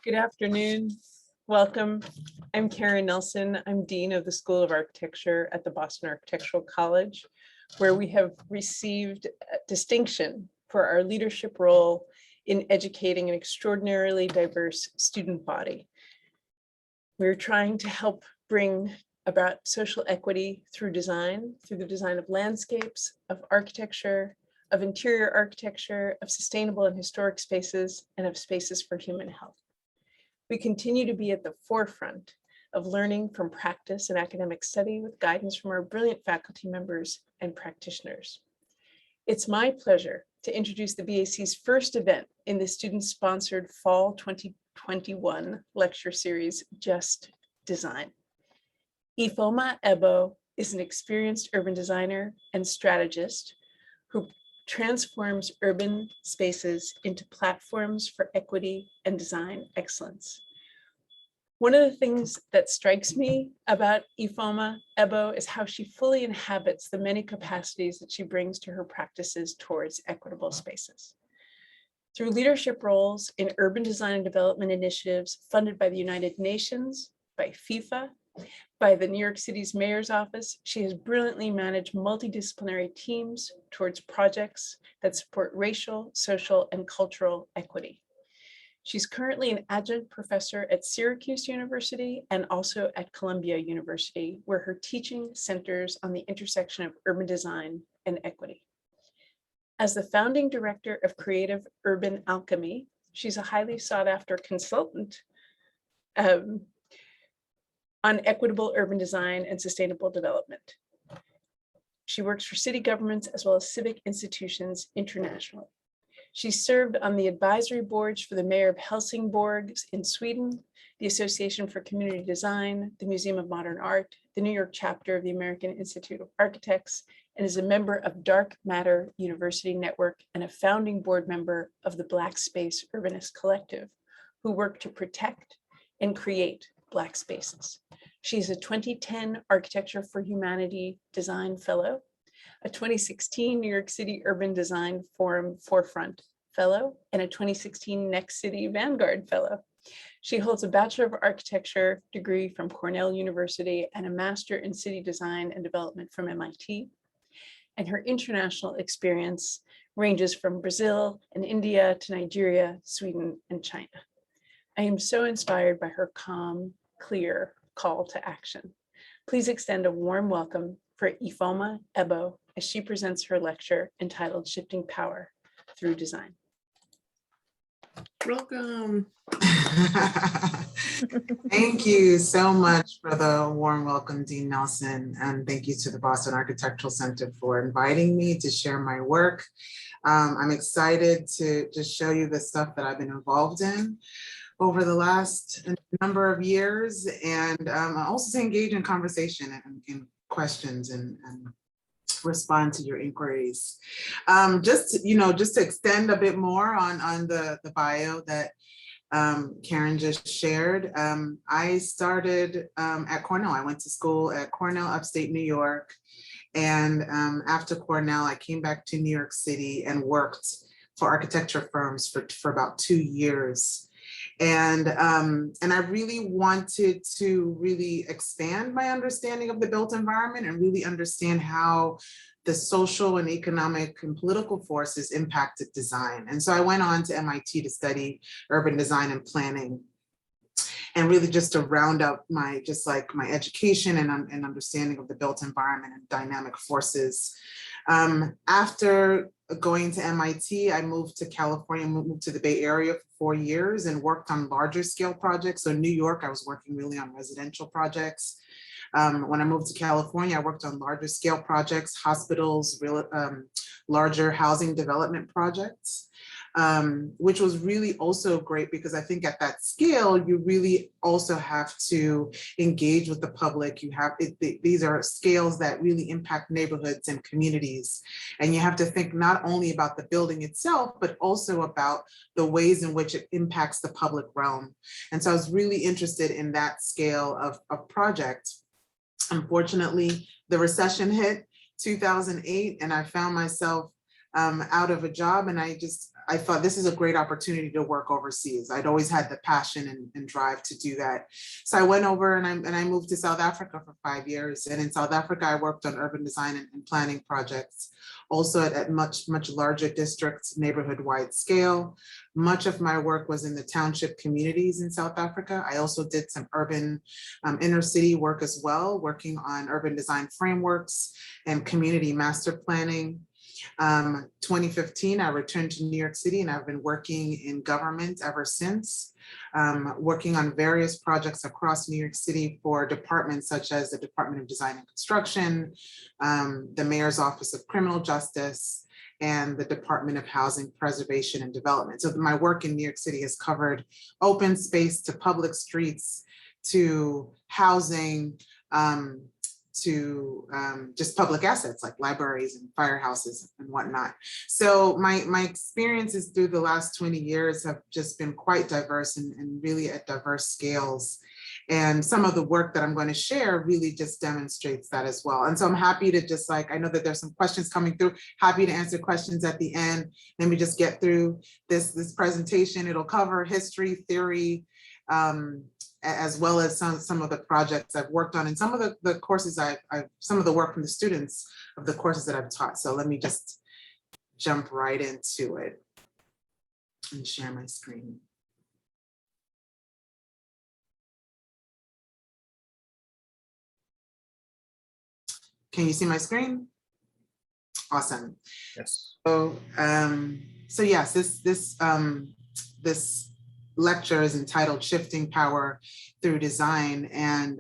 Good afternoon. Welcome. I'm Karen Nelson. I'm Dean of the School of Architecture at the Boston Architectural College, where we have received distinction for our leadership role in educating an extraordinarily diverse student body. We're trying to help bring about social equity through design, through the design of landscapes, of architecture, of interior architecture, of sustainable and historic spaces, and of spaces for human health. We continue to be at the forefront of learning from practice and academic study with guidance from our brilliant faculty members and practitioners. It's my pleasure to introduce the BAC's first event in the student-sponsored Fall 2021 lecture series, Just Design. Ifeoma Ebo is an experienced urban designer and strategist who transforms urban spaces into platforms for equity and design excellence. One of the things that strikes me about Ifeoma Ebo is how she fully inhabits the many capacities that she brings to her practices towards equitable spaces. Through leadership roles in urban design and development initiatives funded by the United Nations, by FIFA, by the New York City's Mayor's Office, she has brilliantly managed multidisciplinary teams towards projects that support racial, social, and cultural equity. She's currently an adjunct professor at Syracuse University and also at Columbia University, where her teaching centers on the intersection of urban design and equity. As the founding director of Creative Urban Alchemy, she's a highly sought after consultant on equitable urban design and sustainable development. She works for city governments as well as civic institutions internationally. She served on the advisory boards for the Mayor of Helsingborg in Sweden, the Association for Community Design, the Museum of Modern Art, the New York chapter of the American Institute of Architects, and is a member of Dark Matter University Network and a founding board member of the Black Space Urbanist Collective, who work to protect and create Black spaces. She's a 2010 Architecture for Humanity Design Fellow, a 2016 New York City Urban Design Forum Forefront Fellow, and a 2016 Next City Vanguard Fellow. She holds a Bachelor of Architecture degree from Cornell University and a Master in City Design and Development from MIT. And her international experience ranges from Brazil and India to Nigeria, Sweden, and China. I am so inspired by her calm, clear call to action. Please extend a warm welcome for Ifeoma Ebo as she presents her lecture entitled Shifting Power Through Design. Welcome. Thank you so much for the warm welcome, Dean Nelson, and thank you to the Boston Architectural Center for inviting me to share my work. I'm excited to just show you the stuff that I've been involved in over the last number of years, and also to engage in conversation and in questions and respond to your inquiries. Just to extend a bit more on the bio that Karen just shared. I started at Cornell. I went to school at Cornell, upstate New York. And after Cornell, I came back to New York City and worked for architecture firms for about 2 years. And I really wanted to really expand my understanding of the built environment and really understand how the social and economic and political forces impacted design. And so I went on to MIT to study urban design and planning, and really just to round up my education and understanding of the built environment and dynamic forces. After going to MIT, I moved to California, moved to the Bay Area for 4 years and worked on larger scale projects. So in New York, I was working really on residential projects. When I moved to California, I worked on larger scale projects, hospitals, larger housing development projects, which was really also great because I think at that scale, you really also have to engage with the public. These are scales that really impact neighborhoods and communities. And you have to think not only about the building itself, but also about the ways in which it impacts the public realm. And so I was really interested in that scale of project. Unfortunately, the recession hit 2008 and I found myself out of a job, and I I thought this is a great opportunity to work overseas. I'd always had the passion and drive to do that. So I went over and I moved to South Africa for 5 years. And in South Africa, I worked on urban design and planning projects, also at much larger districts, neighborhood-wide scale. Much of my work was in the township communities in South Africa. I also did some urban inner city work as well, working on urban design frameworks and community master planning. 2015, I returned to New York City and I've been working in government ever since, working on various projects across New York City for departments such as the Department of Design and Construction, the Mayor's Office of Criminal Justice, and the Department of Housing, Preservation, and Development. So my work in New York City has covered open space to public streets, to housing, to just public assets like libraries and firehouses and whatnot. So my experiences through the last 20 years have just been quite diverse and really at diverse scales. And some of the work that I'm going to share really just demonstrates that as well. And so I'm happy to just I know that there's some questions coming through, happy to answer questions at the end. Let me just get through this presentation. It'll cover history, theory, as well as some of the projects I've worked on and some of the courses some of the work from the students of the courses that I've taught. So let me just jump right into it and share my screen. Can you see my screen? Awesome. Yes. So, so yes, this lecture is entitled Shifting Power Through Design. And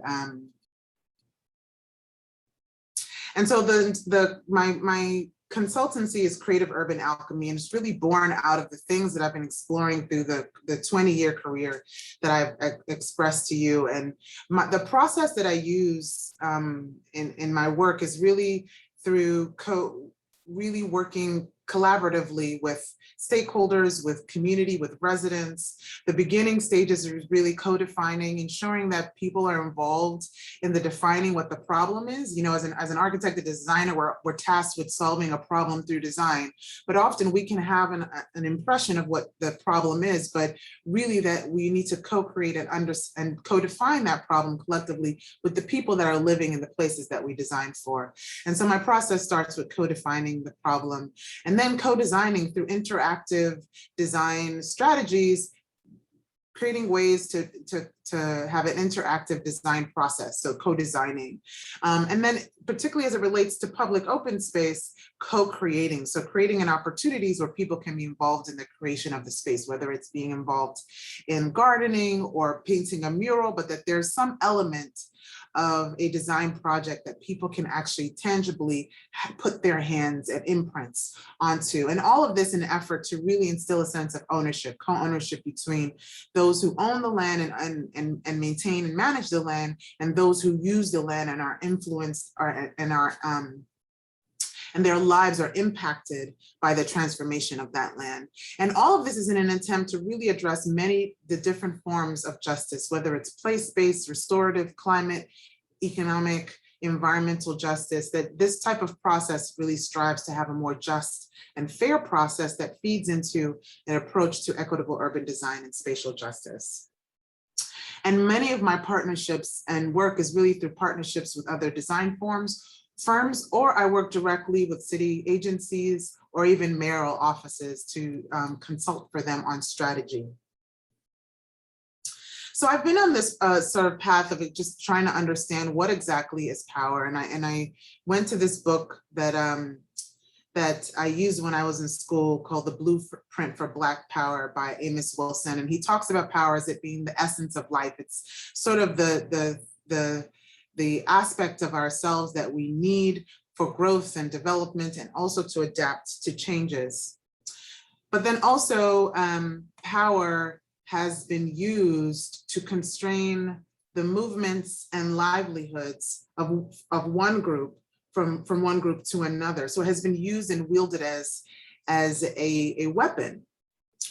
so my consultancy is Creative Urban Alchemy, and it's really born out of the things that I've been exploring through the 20-year career that I've expressed to you. And the process that I use in my work is really through really working collaboratively with stakeholders, with community, with residents. The beginning stages are really co-defining, ensuring that people are involved in the defining what the problem is. You know, as an architect, a designer, we're tasked with solving a problem through design, but often we can have an impression of what the problem is, but really that we need to co-create and co-define that problem collectively with the people that are living in the places that we design for. And so my process starts with co-defining the problem and then co-designing through interactive design strategies, creating ways to have an interactive design process, so co-designing. And then particularly as it relates to public open space, co-creating, so creating an opportunities where people can be involved in the creation of the space, whether it's being involved in gardening or painting a mural, but that there's some element of a design project that people can actually tangibly put their hands and imprints onto. And all of this in an effort to really instill a sense of ownership, co-ownership between those who own the land and maintain and manage the land, and those who use the land and are influenced and their lives are impacted by the transformation of that land. And all of this is in an attempt to really address the different forms of justice, whether it's place-based, restorative, climate, economic, environmental justice, that this type of process really strives to have a more just and fair process that feeds into an approach to equitable urban design and spatial justice. And many of my partnerships and work is really through partnerships with other design firms, or I work directly with city agencies or even mayoral offices to consult for them on strategy. So I've been on this sort of path of just trying to understand what exactly is power. And I went to this book that I used when I was in school called The Blueprint for Black Power by Amos Wilson. And he talks about power as it being the essence of life. It's sort of the aspect of ourselves that we need for growth and development, and also to adapt to changes. But then also power has been used to constrain the movements and livelihoods of one group from one group to another. So it has been used and wielded as a weapon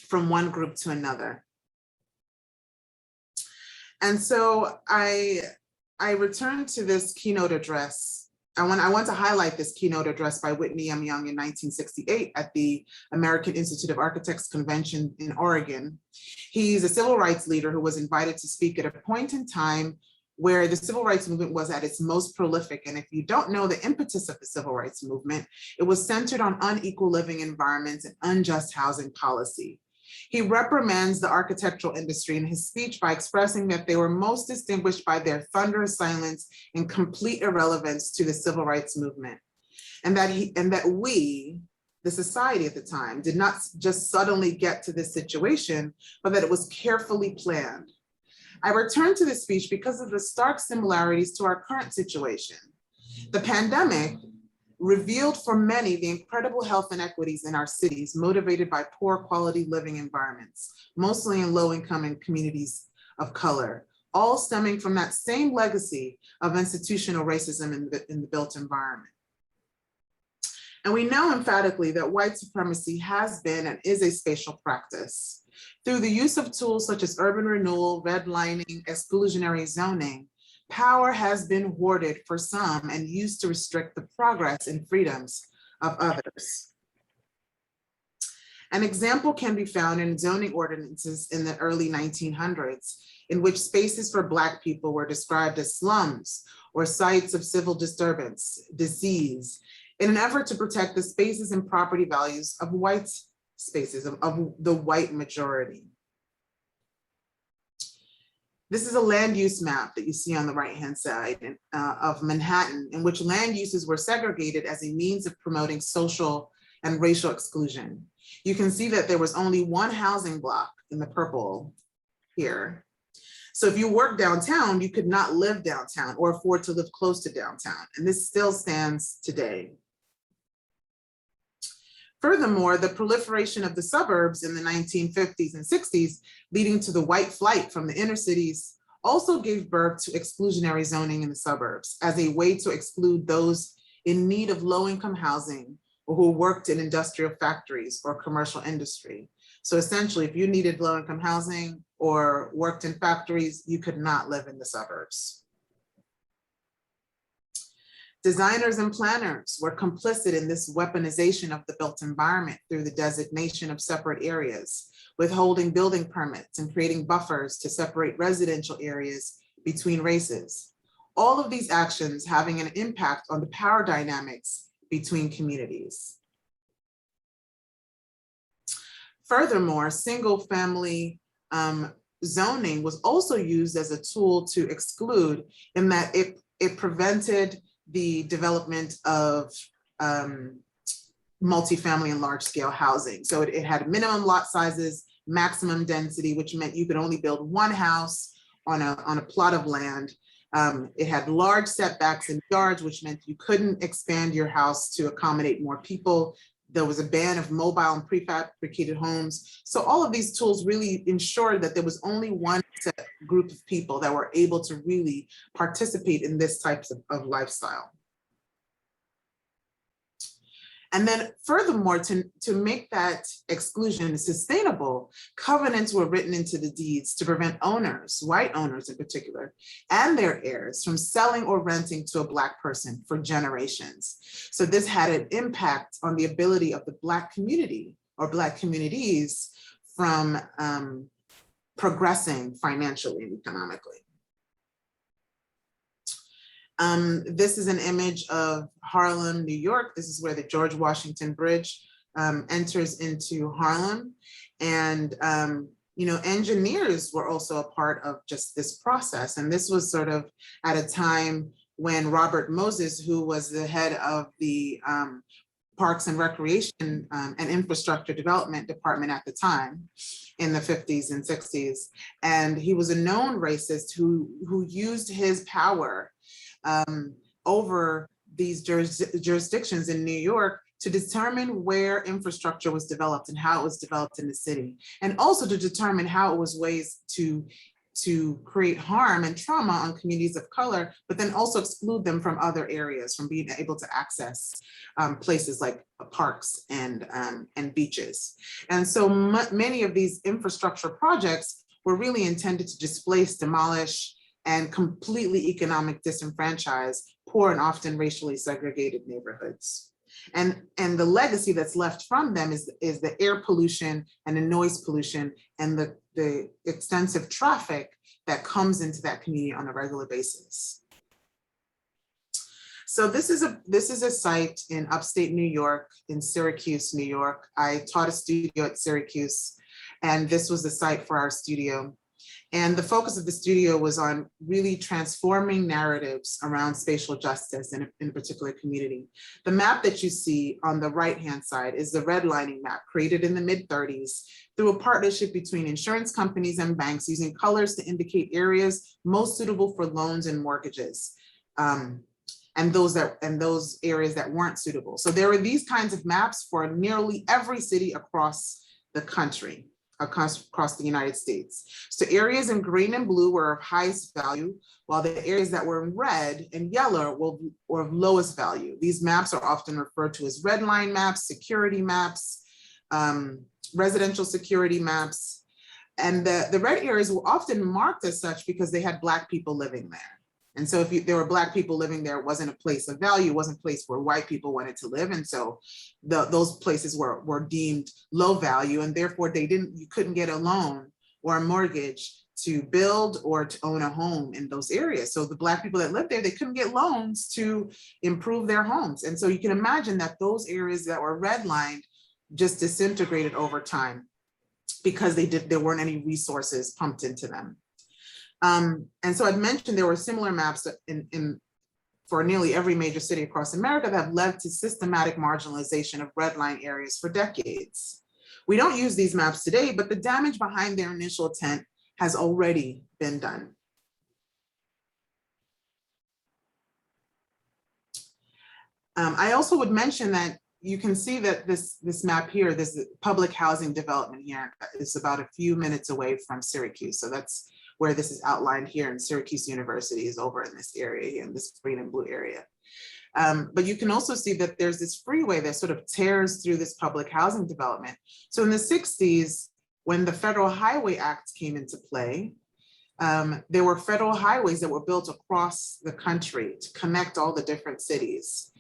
from one group to another. And so I returned to this keynote address I want to highlight this keynote address by Whitney M. Young in 1968 at the American Institute of Architects Convention in Oregon. He's a civil rights leader who was invited to speak at a point in time where the civil rights movement was at its most prolific. And if you don't know the impetus of the civil rights movement, it was centered on unequal living environments and unjust housing policy. He reprimands the architectural industry in his speech by expressing that they were most distinguished by their thunderous silence and complete irrelevance to the civil rights movement. And that we, the society at the time, did not just suddenly get to this situation, but that it was carefully planned. I return to this speech because of the stark similarities to our current situation. The pandemic revealed for many the incredible health inequities in our cities, motivated by poor quality living environments, mostly in low-income and communities of color, all stemming from that same legacy of institutional racism in the built environment. And we know emphatically that white supremacy has been and is a spatial practice. Through the use of tools such as urban renewal, redlining, exclusionary zoning, power has been hoarded for some and used to restrict the progress and freedoms of others. An example can be found in zoning ordinances in the early 1900s, in which spaces for Black people were described as slums or sites of civil disturbance, disease, in an effort to protect the spaces and property values of white spaces, of the white majority. This is a land use map that you see on the right-hand side of Manhattan, in which land uses were segregated as a means of promoting social and racial exclusion. You can see that there was only one housing block in the purple here. So if you work downtown, you could not live downtown or afford to live close to downtown. And this still stands today. Furthermore, the proliferation of the suburbs in the 1950s and 60s, leading to the white flight from the inner cities, also gave birth to exclusionary zoning in the suburbs as a way to exclude those in need of low-income housing or who worked in industrial factories or commercial industry. So essentially, if you needed low-income housing or worked in factories, you could not live in the suburbs. Designers and planners were complicit in this weaponization of the built environment through the designation of separate areas, withholding building permits and creating buffers to separate residential areas between races. All of these actions having an impact on the power dynamics between communities. Furthermore, single family zoning was also used as a tool to exclude, in that it prevented the development of multifamily and large scale housing. So it had minimum lot sizes, maximum density, which meant you could only build one house on a plot of land. It had large setbacks in yards, which meant you couldn't expand your house to accommodate more people. There was a ban of mobile and prefabricated homes. So all of these tools really ensured that there was only one set group of people that were able to really participate in this types of lifestyle. And then furthermore, to make that exclusion sustainable, covenants were written into the deeds to prevent owners, white owners in particular, and their heirs from selling or renting to a Black person for generations. So this had an impact on the ability of the Black community or Black communities from progressing financially and economically. This is an image of Harlem, New York. This is where the George Washington Bridge enters into Harlem. And, you know, engineers were also a part of just this process. And this was sort of at a time when Robert Moses, who was the head of the Parks and Recreation and Infrastructure Development Department at the time in the 50s and 60s. And he was a known racist who used his power over these jurisdictions in New York to determine where infrastructure was developed and how it was developed in the city, and also to determine how it was ways to create harm and trauma on communities of color, but then also exclude them from other areas, from being able to access places like parks and beaches. And so many of these infrastructure projects were really intended to displace, demolish, and completely economic disenfranchise poor and often racially segregated neighborhoods. And the legacy that's left from them is the air pollution and the noise pollution and the extensive traffic that comes into that community on a regular basis. So this is a site in upstate New York, in Syracuse, New York. I taught a studio at Syracuse, and this was the site for our studio. And the focus of the studio was on really transforming narratives around spatial justice in a particular community. The map that you see on the right-hand side is the Redlining Map, created in the mid-30s through a partnership between insurance companies and banks, using colors to indicate areas most suitable for loans and mortgages, and those areas that weren't suitable. So there were these kinds of maps for nearly every city across the country, across the United States. So areas in green and blue were of highest value, while the areas that were in red and yellow were of lowest value. These maps are often referred to as red line maps, security maps, residential security maps. And the red areas were often marked as such because they had Black people living there. And so if there were Black people living there, it wasn't a place of value, it wasn't a place where white people wanted to live. And so those places were deemed low value, and therefore you couldn't get a loan or a mortgage to build or to own a home in those areas. So the Black people that lived there, they couldn't get loans to improve their homes. And so you can imagine that those areas that were redlined just disintegrated over time because there weren't any resources pumped into them. And so I'd mentioned there were similar maps for nearly every major city across America that have led to systematic marginalization of redline areas for decades. We don't use these maps today, but the damage behind their initial intent has already been done. I also would mention that you can see that this map here, this public housing development here is about a few minutes away from Syracuse. So that's where this is outlined here, in Syracuse University is over in this area here, in this green and blue area. But you can also see that there's this freeway that sort of tears through this public housing development. So in the 60s, when the Federal Highway Act came into play, there were federal highways that were built across the country to connect all the different cities.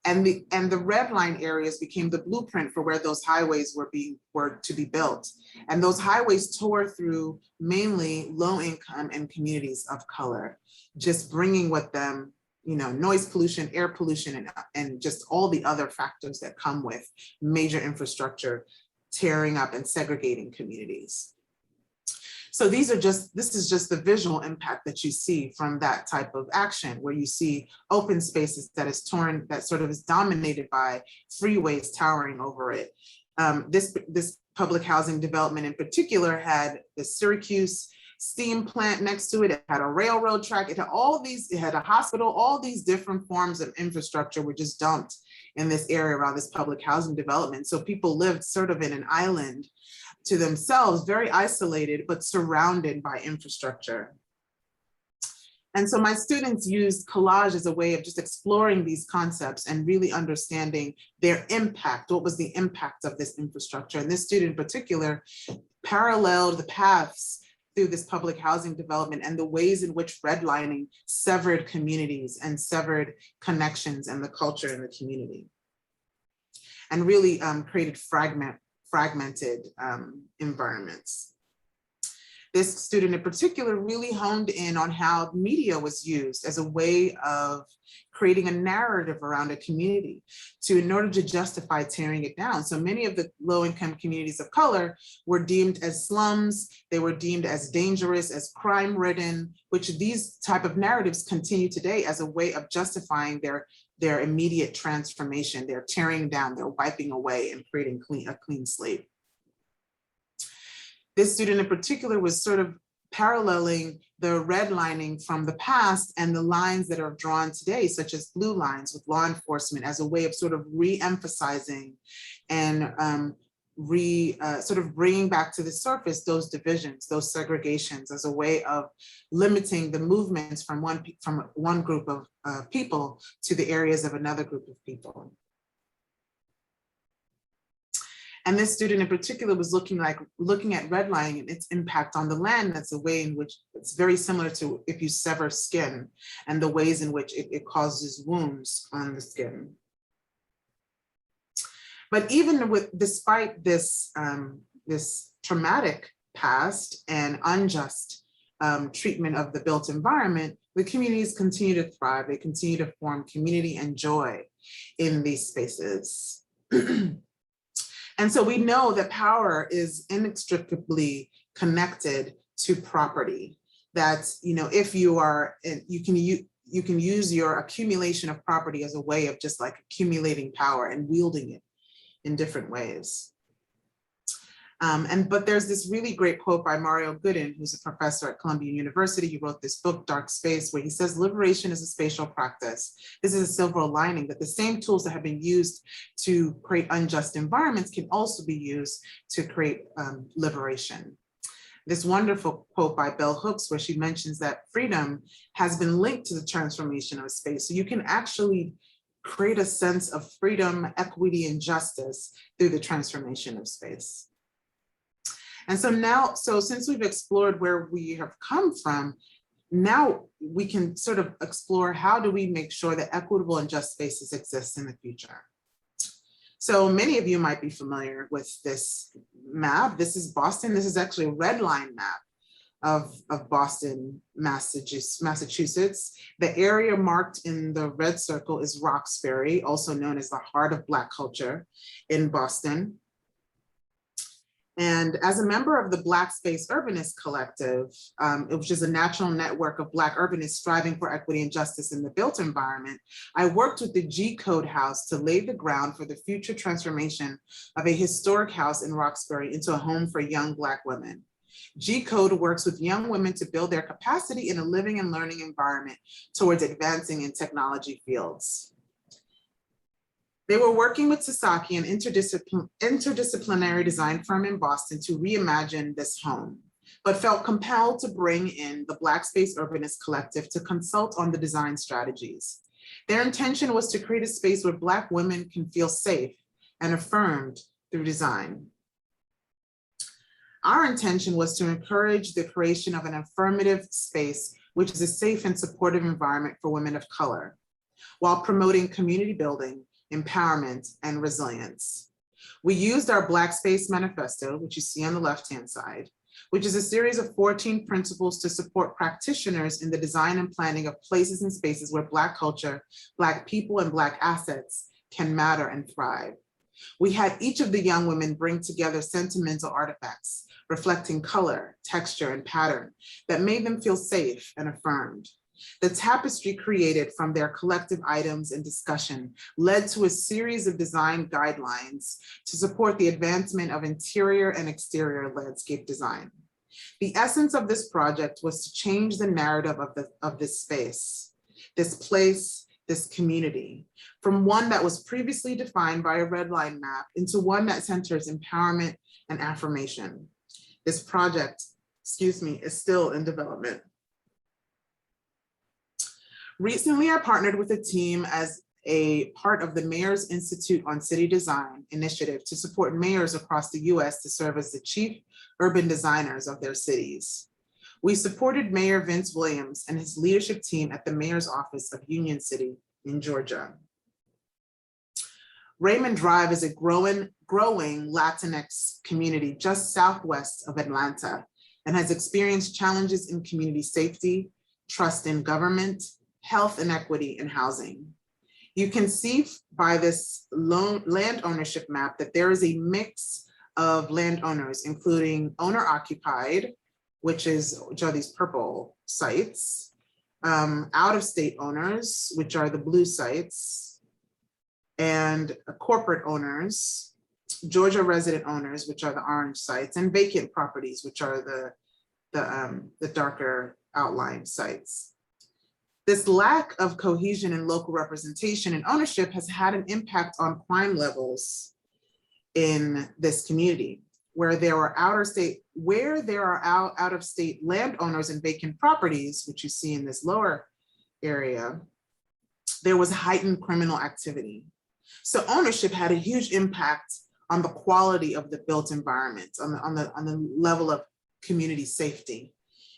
And the redline areas became the blueprint for where those highways were to be built. And those highways tore through mainly low income and communities of color, just bringing with them, noise pollution, air pollution, and just all the other factors that come with major infrastructure tearing up and segregating communities. So this is just the visual impact that you see from that type of action, where you see open spaces that sort of is dominated by freeways towering over it. This public housing development in particular had the Syracuse steam plant next to it. It had a railroad track. It had a hospital. All these different forms of infrastructure were just dumped in this area around this public housing development. So people lived sort of in an island to themselves, very isolated, but surrounded by infrastructure. And so my students used collage as a way of just exploring these concepts and really understanding their impact. What was the impact of this infrastructure? And this student in particular paralleled the paths through this public housing development and the ways in which redlining severed communities and severed connections and the culture in the community, and really created fragmented environments. This student in particular really honed in on how media was used as a way of creating a narrative around a community in order to justify tearing it down. So many of the low-income communities of color were deemed as slums, they were deemed as dangerous, as crime-ridden, which these type of narratives continue today as a way of justifying their immediate transformation. They're tearing down, they're wiping away and creating a clean slate. This student in particular was sort of paralleling the redlining from the past and the lines that are drawn today, such as blue lines with law enforcement, as a way of sort of re-emphasizing and sort of bringing back to the surface those divisions, those segregations, as a way of limiting the movements from one group of people to the areas of another group of people. And this student in particular was looking at redlining and its impact on the land. That's a way in which it's very similar to if you sever skin and the ways in which it causes wounds on the skin. But even despite this, this traumatic past and unjust treatment of the built environment, the communities continue to thrive. They continue to form community and joy in these spaces. And so we know that power is inextricably connected to property. That, you know, if you are, you can use your accumulation of property as a way of just like accumulating power and wielding it in different ways. But there's this really great quote by Mario Gooden, who's a professor at Columbia University. He wrote this book, Dark Space, where he says liberation is a spatial practice. This is a silver lining, that the same tools that have been used to create unjust environments can also be used to create liberation. This wonderful quote by Bell Hooks, where she mentions that freedom has been linked to the transformation of a space. So you can actually create a sense of freedom, equity, and justice through the transformation of space. And so now, since we've explored where we have come from, now we can sort of explore how do we make sure that equitable and just spaces exist in the future. So many of you might be familiar with this map. This is Boston. This is actually a red line map of Boston, Massachusetts. The area marked in the red circle is Roxbury, also known as the heart of Black culture in Boston. And as a member of the Black Space Urbanist Collective, which is a national network of Black urbanists striving for equity and justice in the built environment, I worked with the G Code House to lay the ground for the future transformation of a historic house in Roxbury into a home for young Black women. G Code works with young women to build their capacity in a living and learning environment towards advancing in technology fields. They were working with Sasaki, an interdisciplinary design firm in Boston, to reimagine this home, but felt compelled to bring in the Black Space Urbanist Collective to consult on the design strategies. Their intention was to create a space where Black women can feel safe and affirmed through design. Our intention was to encourage the creation of an affirmative space, which is a safe and supportive environment for women of color, while promoting community building, empowerment, and resilience. We used our Black Space Manifesto, which you see on the left-hand side, which is a series of 14 principles to support practitioners in the design and planning of places and spaces where Black culture, Black people, and Black assets can matter and thrive. We had each of the young women bring together sentimental artifacts reflecting color, texture, and pattern that made them feel safe and affirmed. The tapestry created from their collective items and discussion led to a series of design guidelines to support the advancement of interior and exterior landscape design. The essence of this project was to change the narrative of this space, this place, this community, from one that was previously defined by a red line map into one that centers empowerment and affirmation. This project, is still in development. Recently, I partnered with a team as a part of the Mayor's Institute on City Design initiative to support mayors across the US to serve as the chief urban designers of their cities. We supported Mayor Vince Williams and his leadership team at the Mayor's Office of Union City in Georgia. Raymond Drive is a growing Latinx community just southwest of Atlanta and has experienced challenges in community safety, trust in government, health inequity, and housing. You can see by this land ownership map that there is a mix of landowners, including owner-occupied, which are these purple sites, out-of-state owners, which are the blue sites, and corporate owners, Georgia resident owners, which are the orange sites, and vacant properties, which are the darker outline sites. This lack of cohesion and local representation and ownership has had an impact on crime levels in this community, where there are out-of-state landowners and vacant properties, which you see in this lower area. There was heightened criminal activity. So ownership had a huge impact on the quality of the built environment, on the level of community safety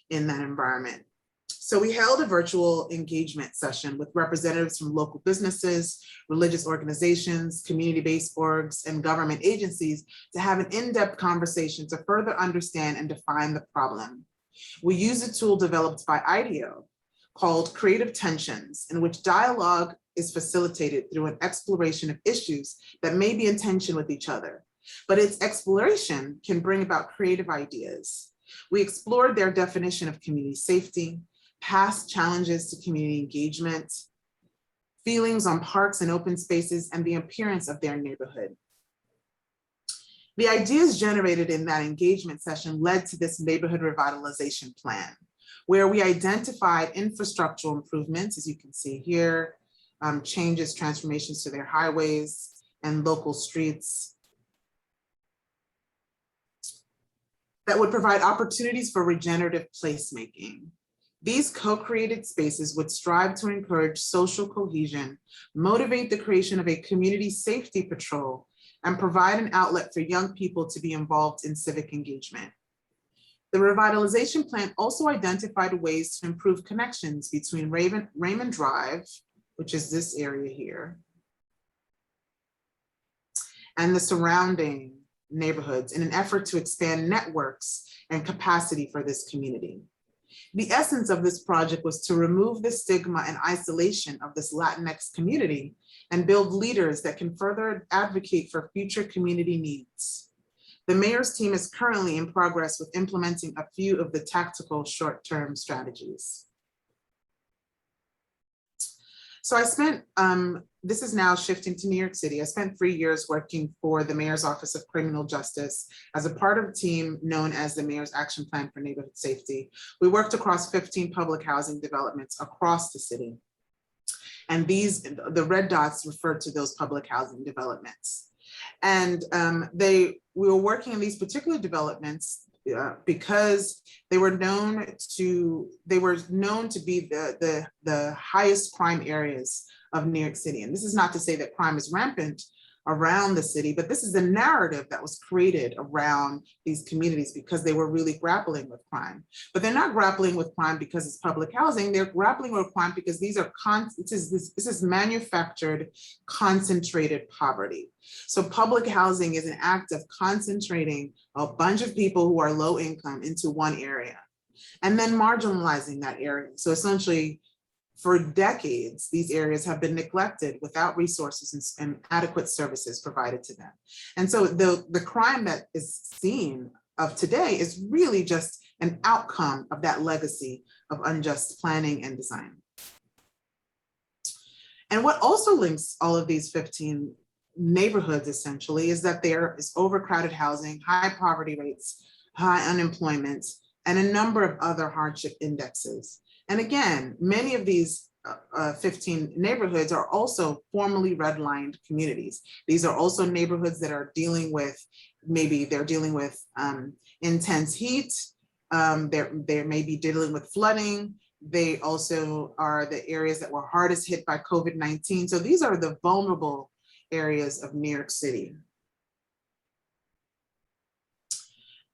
in that environment. So we held a virtual engagement session with representatives from local businesses, religious organizations, community-based orgs, and government agencies to have an in-depth conversation to further understand and define the problem. We used a tool developed by IDEO called Creative Tensions, in which dialogue is facilitated through an exploration of issues that may be in tension with each other, but its exploration can bring about creative ideas. We explored their definition of community safety, past challenges to community engagement, feelings on parks and open spaces, and the appearance of their neighborhood. The ideas generated in that engagement session led to this neighborhood revitalization plan, where we identified infrastructural improvements, as you can see here, changes, transformations to their highways and local streets that would provide opportunities for regenerative placemaking. These co-created spaces would strive to encourage social cohesion, motivate the creation of a community safety patrol, and provide an outlet for young people to be involved in civic engagement. The revitalization plan also identified ways to improve connections between Raymond Drive, which is this area here, and the surrounding neighborhoods in an effort to expand networks and capacity for this community. The essence of this project was to remove the stigma and isolation of this Latinx community and build leaders that can further advocate for future community needs. The mayor's team is currently in progress with implementing a few of the tactical short-term strategies. So I spent, this is now shifting to New York City. I spent 3 years working for the Mayor's Office of Criminal Justice as a part of a team known as the Mayor's Action Plan for Neighborhood Safety. We worked across 15 public housing developments across the city. And the red dots refer to those public housing developments. And we were working in these particular developments because they were known to be the highest crime areas of New York City. And this is not to say that crime is rampant around the city, but this is the narrative that was created around these communities because they were really grappling with crime. But they're not grappling with crime because it's public housing. They're grappling with crime because these are this is manufactured, concentrated poverty. So public housing is an act of concentrating a bunch of people who are low income into one area and then marginalizing that area. So essentially, for decades, these areas have been neglected without resources and adequate services provided to them. And so the crime that is seen of today is really just an outcome of that legacy of unjust planning and design. And what also links all of these 15 neighborhoods essentially is that there is overcrowded housing, high poverty rates, high unemployment, and a number of other hardship indexes. And again, many of these 15 neighborhoods are also formerly redlined communities. These are also neighborhoods that are dealing with, maybe they're dealing with intense heat, they may be dealing with flooding. They also are the areas that were hardest hit by COVID-19. So these are the vulnerable areas of New York City.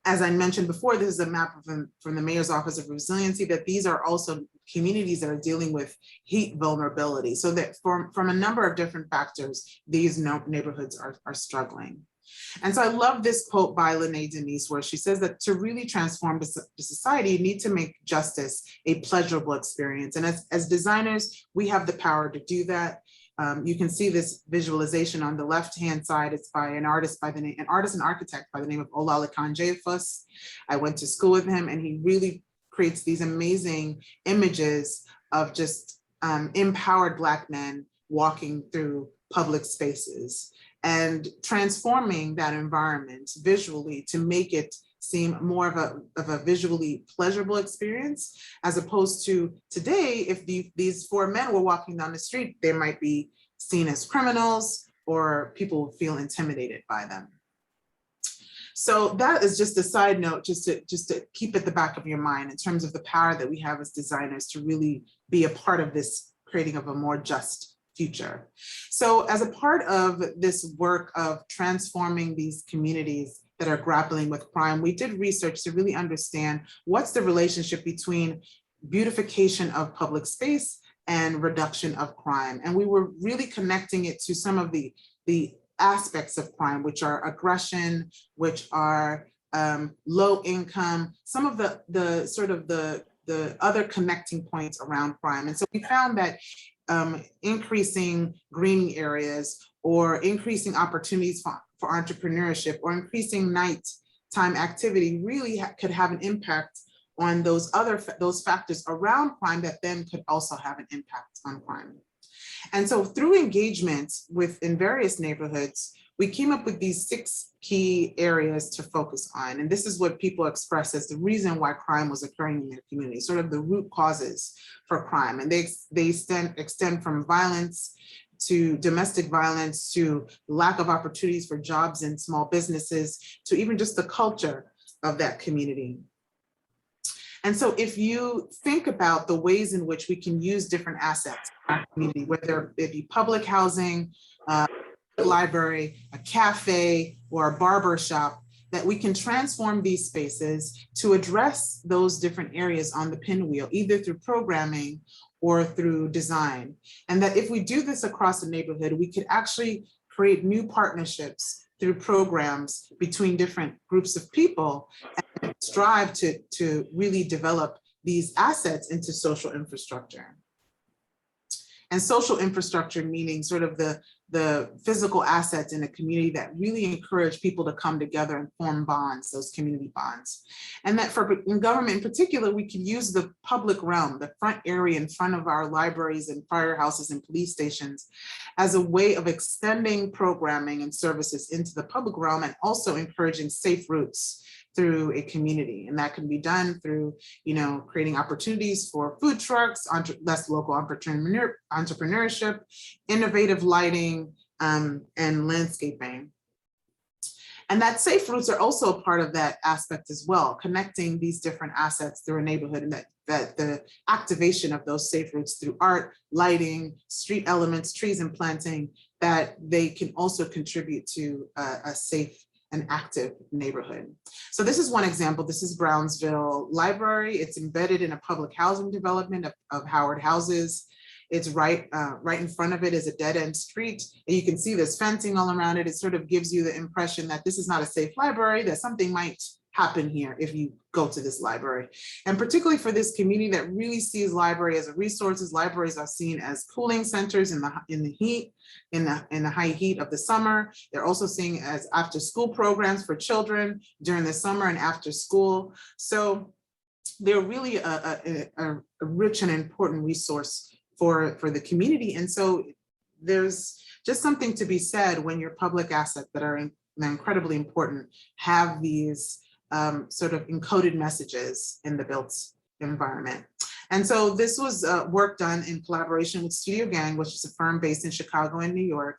As I mentioned before, this is a map from the Mayor's Office of Resiliency, that these are also communities that are dealing with heat vulnerability. So that from a number of different factors, these neighborhoods are struggling. And so I love this quote by Lene Denise, where she says that to really transform the society, you need to make justice a pleasurable experience. And as designers, we have the power to do that. You can see this visualization on the left-hand side. It's by an artist and architect by the name of Olalekan Jefus. I went to school with him, and he really creates these amazing images of just empowered Black men walking through public spaces and transforming that environment visually to make it seem more of a visually pleasurable experience, as opposed to today, if these 4 men were walking down the street, they might be seen as criminals or people feel intimidated by them. So that is just a side note, just to keep at the back of your mind in terms of the power that we have as designers to really be a part of this creating of a more just future. So as a part of this work of transforming these communities that are grappling with crime, we did research to really understand what's the relationship between beautification of public space and reduction of crime. And we were really connecting it to some of the aspects of crime, which are aggression, which are low income, some of the sort of the other connecting points around crime. And so we found that increasing greening areas or increasing opportunities for entrepreneurship or increasing nighttime activity really could have an impact on those factors around crime that then could also have an impact on crime. And so through engagement in various neighborhoods, we came up with these 6 key areas to focus on. And this is what people express as the reason why crime was occurring in their community, sort of the root causes for crime. And they extend from violence to domestic violence, to lack of opportunities for jobs and small businesses, to even just the culture of that community. And so if you think about the ways in which we can use different assets in our community, whether it be public housing, a library, a cafe, or a barber shop, that we can transform these spaces to address those different areas on the pinwheel, either through programming or through design. And that if we do this across the neighborhood, we could actually create new partnerships through programs between different groups of people and strive to really develop these assets into social infrastructure. And social infrastructure meaning sort of the physical assets in a community that really encourage people to come together and form bonds, those community bonds. And that in government in particular, we can use the public realm, the front area in front of our libraries and firehouses and police stations, as a way of extending programming and services into the public realm and also encouraging safe routes through a community. And that can be done through, creating opportunities for food trucks, less local entrepreneurship, innovative lighting, and landscaping. And that safe routes are also a part of that aspect as well, connecting these different assets through a neighborhood, and that the activation of those safe routes through art, lighting, street elements, trees and planting, that they can also contribute to a safe and active neighborhood. So this is one example. This is Brownsville Library. It's embedded in a public housing development of Howard Houses. It's right in front of it is a dead end street. And you can see there's fencing all around it. It sort of gives you the impression that this is not a safe library, that something might happen here if you go to this library. And particularly for this community that really sees library as a resource, libraries are seen as cooling centers in the high heat of the summer. They're also seen as after school programs for children during the summer and after school. So they're really a rich and important resource for the community. And so there's just something to be said when your public assets that are incredibly important have these sort of encoded messages in the built environment. And so this was work done in collaboration with Studio Gang, which is a firm based in Chicago and New York.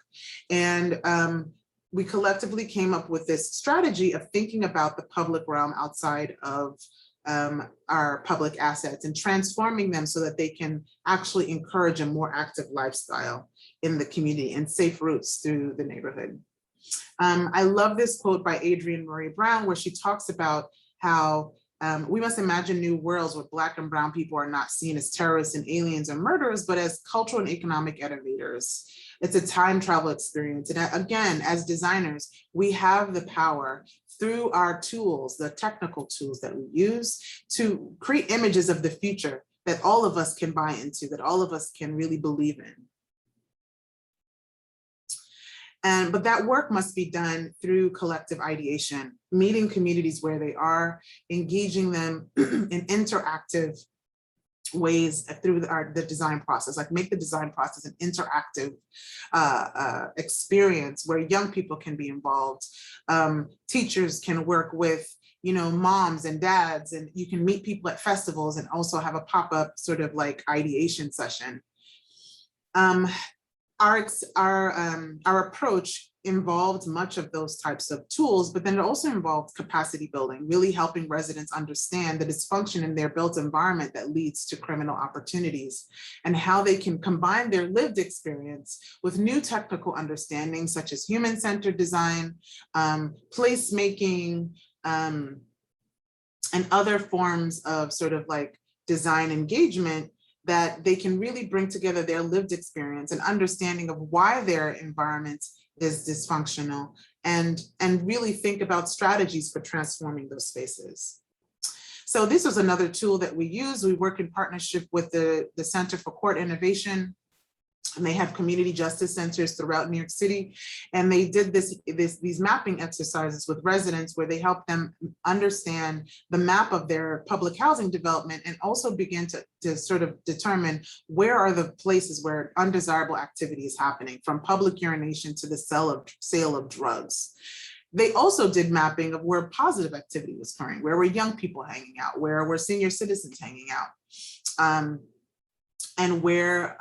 And we collectively came up with this strategy of thinking about the public realm outside of our public assets and transforming them so that they can actually encourage a more active lifestyle in the community and safe routes through the neighborhood. I love this quote by Adrienne Marie Brown, where she talks about how we must imagine new worlds where Black and Brown people are not seen as terrorists and aliens or murderers, but as cultural and economic innovators. It's a time travel experience. And again, as designers, we have the power through our tools, the technical tools that we use, to create images of the future that all of us can buy into, that all of us can really believe in. But that work must be done through collective ideation, meeting communities where they are, engaging them in interactive ways through the design process, like make the design process an interactive experience where young people can be involved. Teachers can work with, moms and dads, and you can meet people at festivals and also have a pop-up sort of like ideation session. our approach involved much of those types of tools, but then it also involved capacity building, really helping residents understand the dysfunction in their built environment that leads to criminal opportunities, and how they can combine their lived experience with new technical understandings such as human-centered design, placemaking, and other forms of sort of like design engagement, that they can really bring together their lived experience and understanding of why their environment is dysfunctional, and really think about strategies for transforming those spaces. So this was another tool that we use. We work in partnership with the Center for Court Innovation, and they have community justice centers throughout New York City. And they did these mapping exercises with residents where they helped them understand the map of their public housing development, and also begin to sort of determine where are the places where undesirable activity is happening, from public urination to the sale of drugs. They also did mapping of where positive activity was occurring, where were young people hanging out, where were senior citizens hanging out. And where,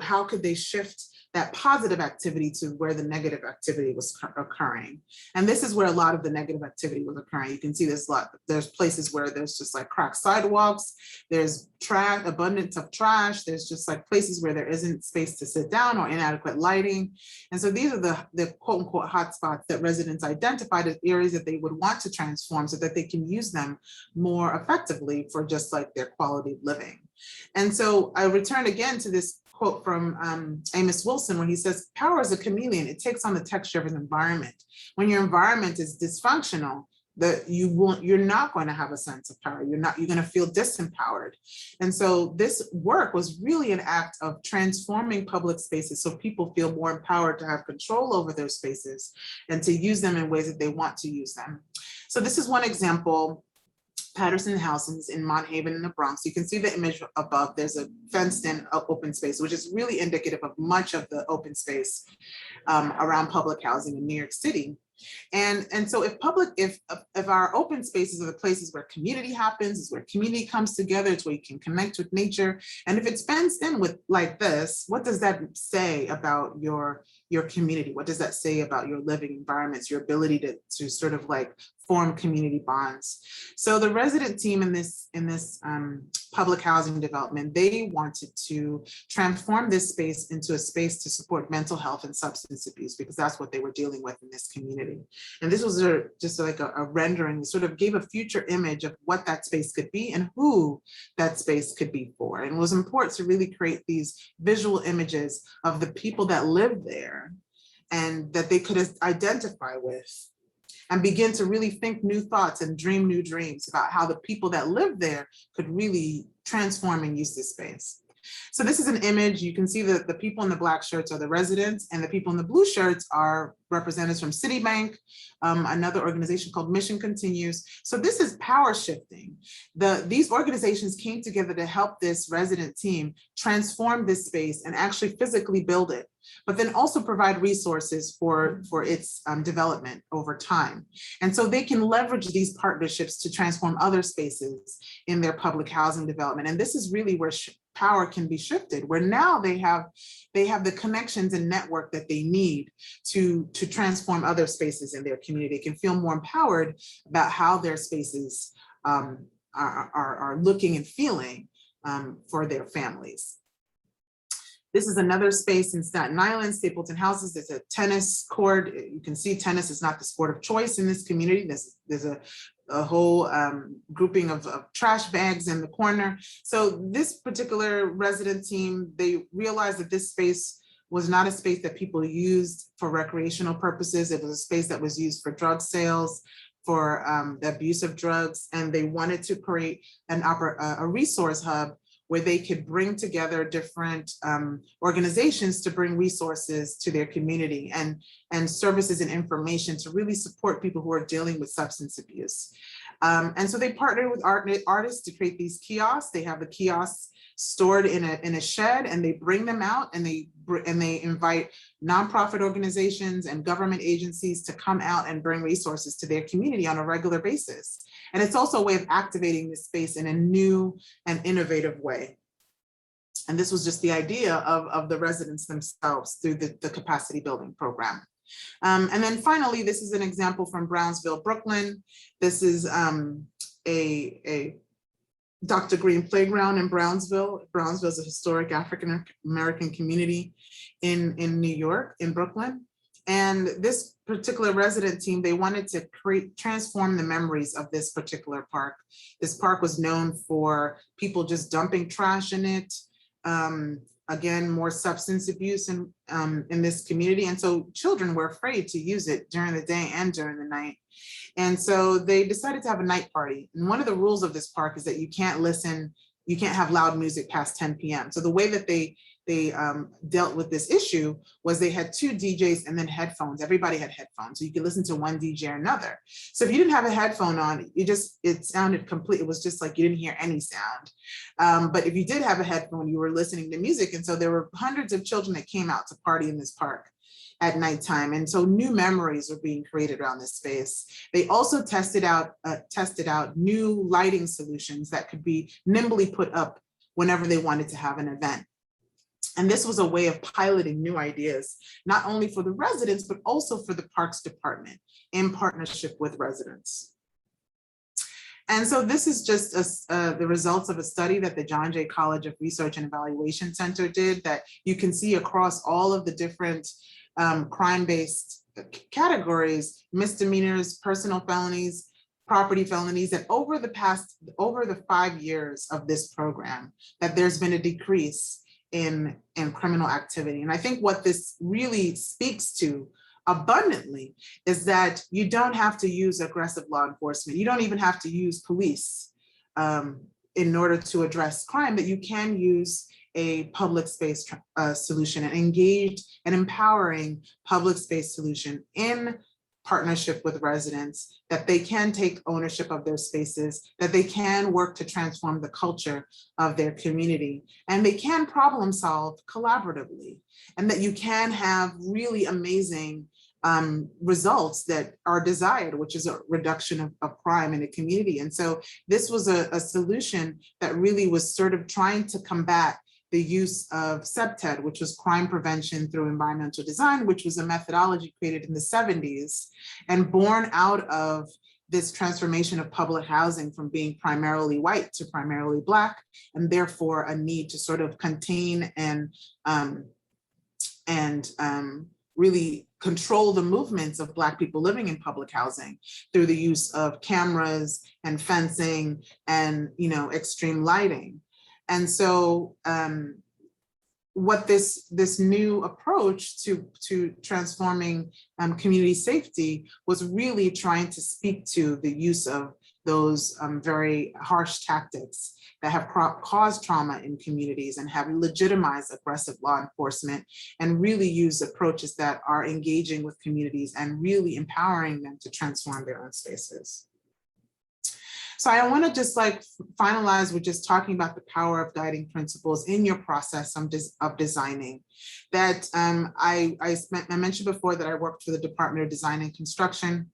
how could they shift that positive activity to where the negative activity was occurring. And this is where a lot of the negative activity was occurring. You can see there's places where there's just like cracked sidewalks, there's abundance of trash, there's just like places where there isn't space to sit down or inadequate lighting. And so these are the quote unquote hotspots that residents identified as areas that they would want to transform so that they can use them more effectively for just like their quality of living. And so I return again to this quote from Amos Wilson, when he says, power is a chameleon. It takes on the texture of an environment. When your environment is dysfunctional, you're not going to have a sense of power. You're going to feel disempowered. And so this work was really an act of transforming public spaces so people feel more empowered to have control over their spaces and to use them in ways that they want to use them. So this is one example. Patterson House in Mont Haven in the Bronx. You can see the image above. There's a fenced in open space, which is really indicative of much of the open space around public housing in New York City. And so if our open spaces are the places where community happens, is where community comes together, it's where you can connect with nature. And if it's fenced in with like this, what does that say about your community? What does that say about your living environments, your ability to sort of like form community bonds? So the resident team in this public housing development, they wanted to transform this space into a space to support mental health and substance abuse, because that's what they were dealing with in this community. And this was just like a rendering, sort of gave a future image of what that space could be and who that space could be for. And it was important to really create these visual images of the people that lived there and that they could identify with, and begin to really think new thoughts and dream new dreams about how the people that live there could really transform and use this space. So this is an image. You can see that the people in the black shirts are the residents, and the people in the blue shirts are representatives from Citibank, another organization called Mission Continues. So this is power shifting. These organizations came together to help this resident team transform this space and actually physically build it, but then also provide resources for its development over time. And so they can leverage these partnerships to transform other spaces in their public housing development. And this is really where power can be shifted, where now they have the connections and network that they need to transform other spaces in their community. They can feel more empowered about how their spaces are looking and feeling for their families. This is another space in Staten Island, Stapleton Houses. There's a tennis court. You can see tennis is not the sport of choice in this community. There's a whole grouping of trash bags in the corner. So this particular resident team, they realized that this space was not a space that people used for recreational purposes. It was a space that was used for drug sales, for the abuse of drugs. And they wanted to create a resource hub where they could bring together different organizations to bring resources to their community and services and information to really support people who are dealing with substance abuse. And so they partnered with artists to create these kiosks. They have the kiosks stored in a shed, and they bring them out, and they invite nonprofit organizations and government agencies to come out and bring resources to their community on a regular basis. And it's also a way of activating this space in a new and innovative way. And this was just the idea of the residents themselves through the capacity building program. And then finally, this is an example from Brownsville, Brooklyn. This is a Dr. Green Playground in Brownsville. Brownsville is a historic African American community in New York, in Brooklyn. And this particular resident team, they wanted to transform the memories of this particular park. This park was known for people just dumping trash in it. Again, more substance abuse in this community. And so children were afraid to use it during the day and during the night. And so they decided to have a night party. And one of the rules of this park is that you can't have loud music past 10 p.m. So the way that they dealt with this issue was they had 2 DJs and then headphones. Everybody had headphones, so you could listen to one DJ or another. So if you didn't have a headphone on, it sounded complete. It was just like you didn't hear any sound. But if you did have a headphone, you were listening to music. And so there were hundreds of children that came out to party in this park at nighttime. And so new memories were being created around this space. They also tested out new lighting solutions that could be nimbly put up whenever they wanted to have an event. And this was a way of piloting new ideas, not only for the residents, but also for the Parks Department in partnership with residents. And so this is just the results of a study that the John Jay College of Research and Evaluation Center did, that you can see across all of the different crime-based categories, misdemeanors, personal felonies, property felonies, that over the 5 years of this program, that there's been a decrease in criminal activity. And I think what this really speaks to abundantly is that you don't have to use aggressive law enforcement. You don't even have to use police in order to address crime, that you can use a public space solution, an engaged and empowering public space solution in partnership with residents, that they can take ownership of their spaces, that they can work to transform the culture of their community, and they can problem solve collaboratively, and that you can have really amazing results that are desired, which is a reduction of crime in a community. And so this was a solution that really was sort of trying to combat the use of CPTED, which was crime prevention through environmental design, which was a methodology created in the 70s and born out of this transformation of public housing from being primarily white to primarily Black, and therefore a need to sort of contain and really control the movements of Black people living in public housing through the use of cameras and fencing and, extreme lighting. And so what this new approach to transforming community safety was really trying to speak to the use of those very harsh tactics that have caused trauma in communities and have legitimized aggressive law enforcement, and really use approaches that are engaging with communities and really empowering them to transform their own spaces. So I want to just finalize with just talking about the power of guiding principles in your process of designing. That I mentioned before that I worked for the Department of Design and Construction.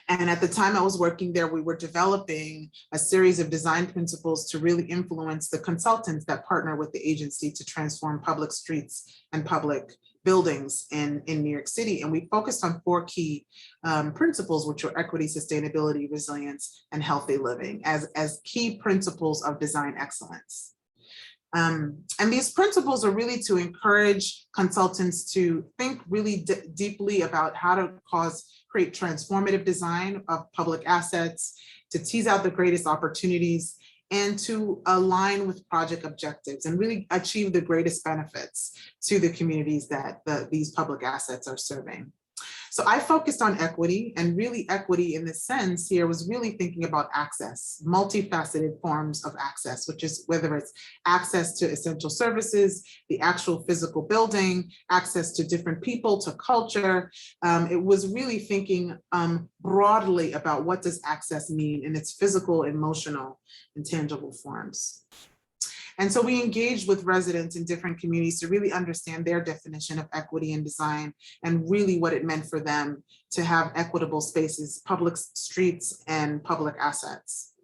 And at the time I was working there, we were developing a series of design principles to really influence the consultants that partner with the agency to transform public streets and public buildings in New York City. And we focused on 4 key principles, which were equity, sustainability, resilience, and healthy living as key principles of design excellence. And these principles are really to encourage consultants to think really deeply about how to create transformative design of public assets, to tease out the greatest opportunities, and to align with project objectives and really achieve the greatest benefits to the communities that these public assets are serving. So I focused on equity, and really equity in this sense here was really thinking about access, multifaceted forms of access, which is whether it's access to essential services, the actual physical building, access to different people, to culture. It was really thinking broadly about what does access mean in its physical, emotional, and tangible forms. And so we engaged with residents in different communities to really understand their definition of equity in design and really what it meant for them to have equitable spaces, public streets, and public assets.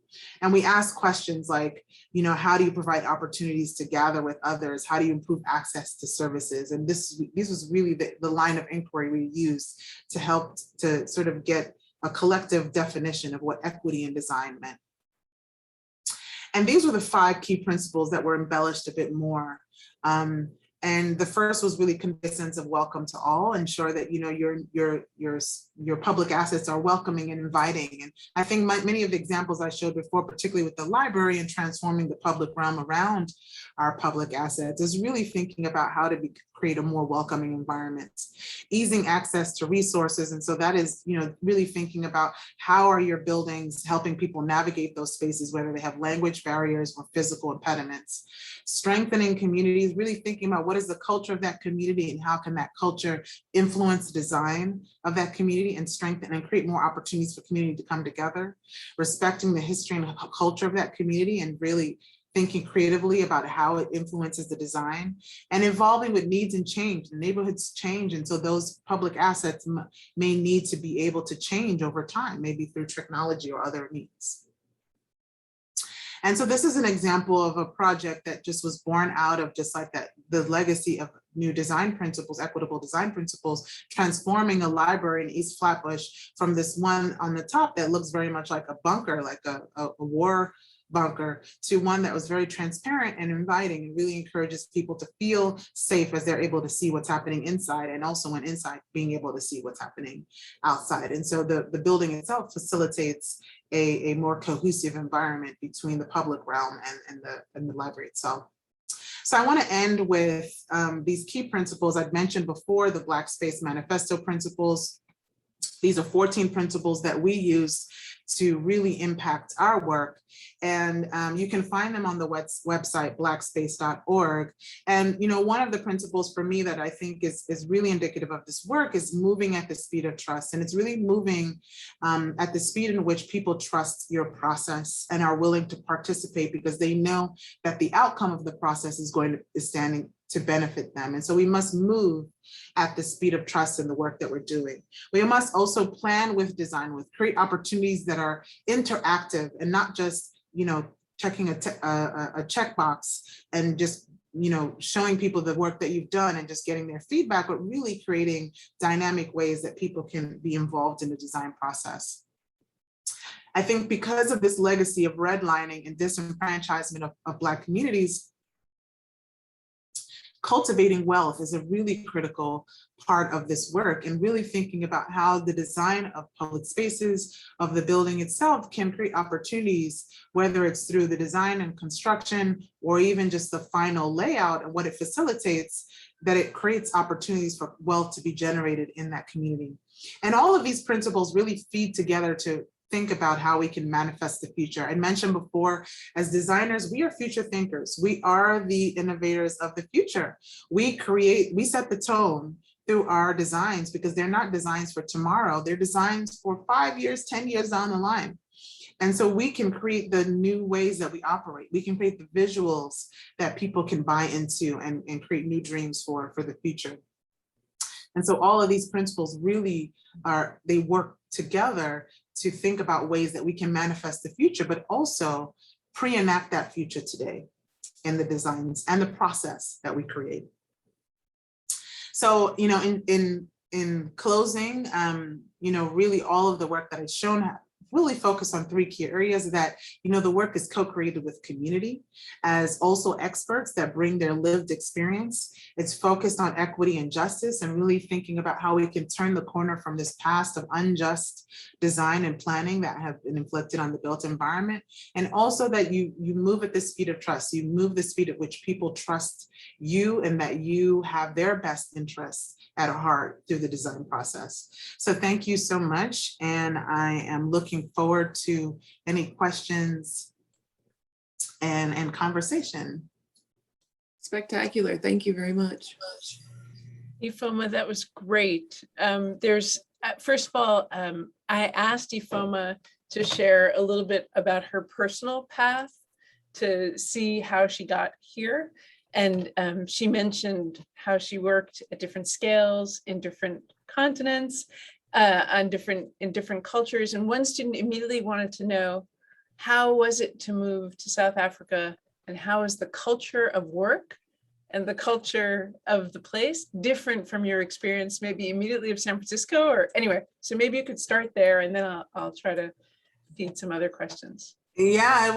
And we ask questions like, how do you provide opportunities to gather with others? How do you improve access to services? And this was really the line of inquiry we used to help to sort of get a collective definition of what equity in design meant. And these were the 5 key principles that were embellished a bit more. And the first was really convey a sense of welcome to all, ensure that your public assets are welcoming and inviting. And I think many of the examples I showed before, particularly with the library and transforming the public realm around our public assets, is really thinking about how to create a more welcoming environment, easing access to resources. And so that is, really thinking about how are your buildings helping people navigate those spaces, whether they have language barriers or physical impediments. Strengthening communities, really thinking about what is the culture of that community and how can that culture influence the design of that community and strengthen and create more opportunities for community to come together. Respecting the history and culture of that community and really thinking creatively about how it influences the design, and evolving with needs and change. The neighborhoods change, and so those public assets may need to be able to change over time, maybe through technology or other means. And so this is an example of a project that just was born out of just like that, the legacy of new design principles, equitable design principles, transforming a library in East Flatbush from this one on the top that looks very much like a bunker, like a war bunker, to one that was very transparent and inviting and really encourages people to feel safe as they're able to see what's happening inside, and also when inside being able to see what's happening outside. And so the building itself facilitates a more cohesive environment between the public realm and the library itself. So I want to end with these key principles I'd mentioned before, the Black Space Manifesto principles. These are 14 principles that we use to really impact our work. And you can find them on the website, blackspace.org. And one of the principles for me that I think is really indicative of this work is moving at the speed of trust. And it's really moving at the speed in which people trust your process and are willing to participate because they know that the outcome of the process is standing to benefit them. And so we must move at the speed of trust in the work that we're doing. We must also plan with design, with create opportunities that are interactive and not just, checking a checkbox and just, showing people the work that you've done and just getting their feedback, but really creating dynamic ways that people can be involved in the design process. I think because of this legacy of redlining and disenfranchisement of Black communities, cultivating wealth is a really critical part of this work, and really thinking about how the design of public spaces, of the building itself, can create opportunities, whether it's through the design and construction or even just the final layout and what it facilitates, that it creates opportunities for wealth to be generated in that community. And all of these principles really feed together to think about how we can manifest the future. I mentioned before, as designers, we are future thinkers. We are the innovators of the future. We set the tone through our designs because they're not designs for tomorrow. They're designs for 5 years, 10 years down the line. And so we can create the new ways that we operate. We can create the visuals that people can buy into and create new dreams for the future. And so all of these principles really they work together to think about ways that we can manifest the future, but also pre-enact that future today in the designs and the process that we create. So, in closing, really all of the work that I've shown really focus on 3 key areas that, the work is co-created with community as also experts that bring their lived experience. It's focused on equity and justice and really thinking about how we can turn the corner from this past of unjust design and planning that have been inflicted on the built environment. And also that you move at the speed of trust. You move the speed at which people trust you and that you have their best interests at heart through the design process. So thank you so much. And I am looking forward to any questions and conversation. Spectacular. Thank you very much. Ifeoma, that was great. First of all, I asked Ifeoma to share a little bit about her personal path to see how she got here. And she mentioned how she worked at different scales in different continents, in different cultures. And one student immediately wanted to know, how was it to move to South Africa, and how is the culture of work and the culture of the place different from your experience maybe immediately of San Francisco? Or anyway, so maybe you could start there, and then I'll try to feed some other questions. Yeah, it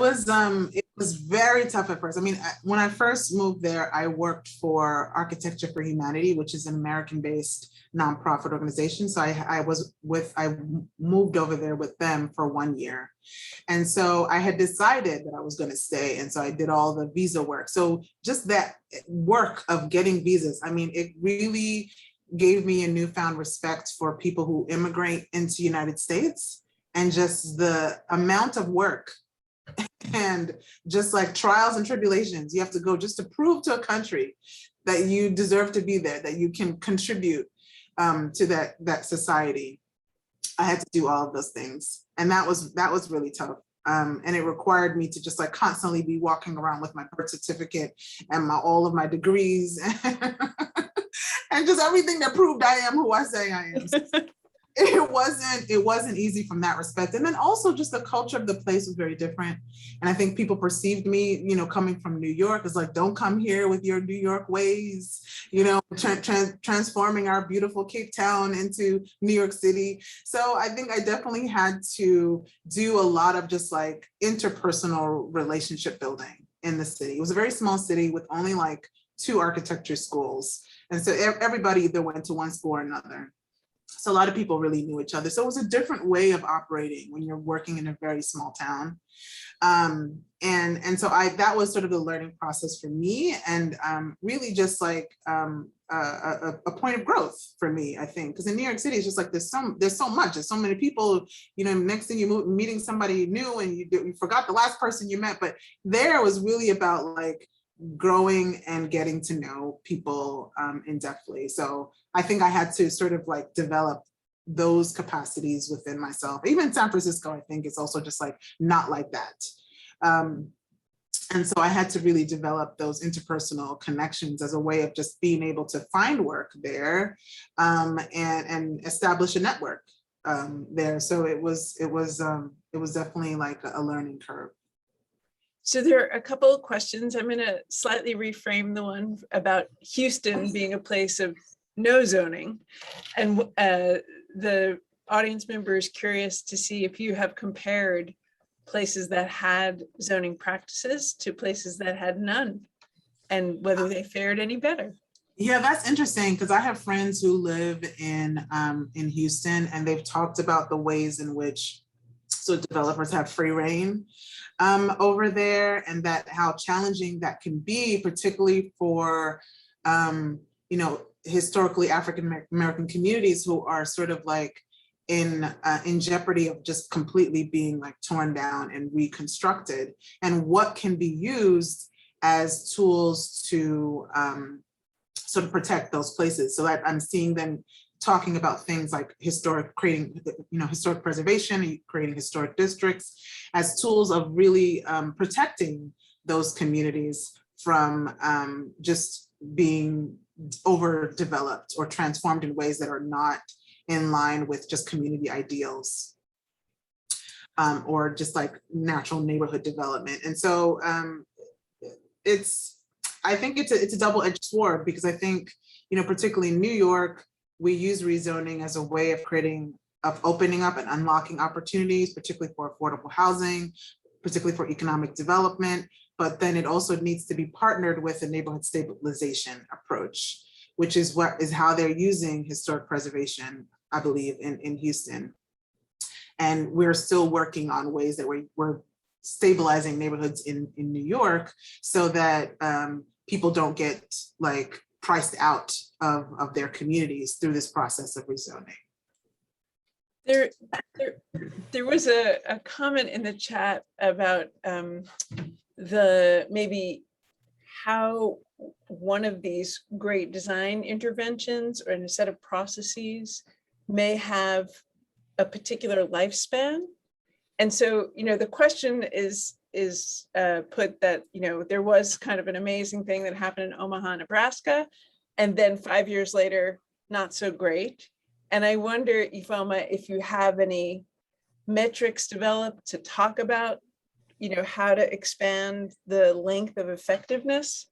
was very tough at first. I mean, when I first moved there, I worked for Architecture for Humanity, which is an American-based nonprofit organization. So I moved over there with them for 1 year. And so I had decided that I was going to stay. And so I did all the visa work. So just that work of getting visas, I mean, it really gave me a newfound respect for people who immigrate into the United States, and just the amount of work and just like trials and tribulations you have to go just to prove to a country that you deserve to be there, that you can contribute to that society. I had to do all of those things, and that was really tough. And it required me to just like constantly be walking around with my birth certificate and all of my degrees and just everything that proved I am who I say I am. It wasn't easy from that respect. And then also just the culture of the place was very different. And I think people perceived me, you know, coming from New York as like, don't come here with your New York ways, you know, transforming our beautiful Cape Town into New York City. So I think I definitely had to do a lot of just like interpersonal relationship building in the city. It was a very small city with only like 2 architecture schools. And so everybody either went to one school or another. So a lot of people really knew each other. So it was a different way of operating when you're working in a very small town. And so that was sort of the learning process for me, and really just like a point of growth for me, I think, because in New York City, it's just like there's so much, there's so many people, you know, next thing you meeting somebody new and you forgot the last person you met, but there was really about like growing and getting to know people in depthly. So I think I had to sort of like develop those capacities within myself. Even San Francisco, I think, is also just like not like that. And so I had to really develop those interpersonal connections as a way of just being able to find work there and establish a network there. So it was definitely like a learning curve. So there are a couple of questions. I'm going to slightly reframe the one about Houston being a place of no zoning. And the audience member is curious to see if you have compared places that had zoning practices to places that had none, and whether they fared any better. Yeah, that's interesting, because I have friends who live in Houston, and they've talked about the ways in which developers have free reign over there, and that how challenging that can be, particularly for you know, historically African American communities who are sort of like in jeopardy of just completely being like torn down and reconstructed, and what can be used as tools to sort of protect those places. So that I'm seeing them talking about things like creating, you know, historic preservation, creating historic districts as tools of really protecting those communities from just being overdeveloped or transformed in ways that are not in line with just community ideals or just like natural neighborhood development. And so I think it's a double-edged sword, because I think, you know, particularly in New York, we use rezoning as a way of opening up and unlocking opportunities, particularly for affordable housing, particularly for economic development. But then it also needs to be partnered with a neighborhood stabilization approach, which is how they're using historic preservation, I believe, in Houston. And we're still working on ways that we're stabilizing neighborhoods in New York so that people don't get like priced out of their communities through this process of rezoning. There was a comment in the chat about maybe how one of these great design interventions or in a set of processes may have a particular lifespan. And so, you know, the question is put that, you know, there was kind of an amazing thing that happened in Omaha, Nebraska, and then 5 years later, not so great. And I wonder, Ifeoma, if you have any metrics developed to talk about how to expand the length of effectiveness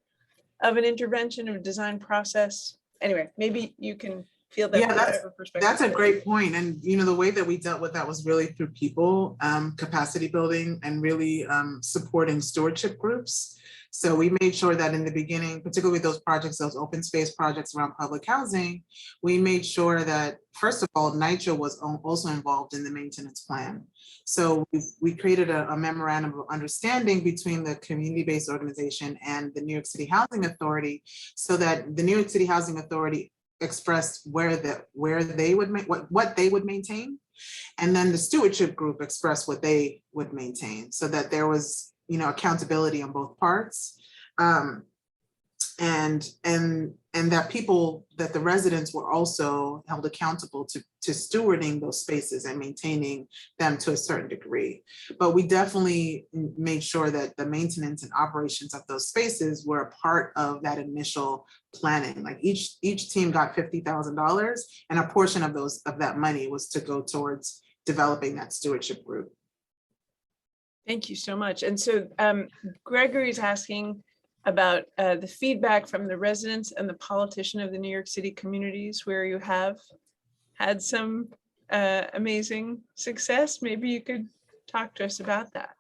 of an intervention or design process. Anyway, maybe you can feel that. Yeah, from whatever perspective. that's a great point. And the way that we dealt with that was really through people, capacity building, and really supporting stewardship groups. So we made sure that in the beginning, particularly with those projects, those open space projects around public housing, we made sure that, first of all, NYCHA was also involved in the maintenance plan. So we created a memorandum of understanding between the community-based organization and the New York City Housing Authority, so that the New York City Housing Authority expressed what they would maintain, and then the stewardship group expressed what they would maintain, so that there was accountability on both parts, and that the residents were also held accountable to stewarding those spaces and maintaining them to a certain degree. But we definitely made sure that the maintenance and operations of those spaces were a part of that initial planning. Like each team got $50,000, and a portion of that money was to go towards developing that stewardship group. Thank you so much. And so Gregory's asking about the feedback from the residents and the politician of the New York City communities where you have had some amazing success. Maybe you could talk to us about that.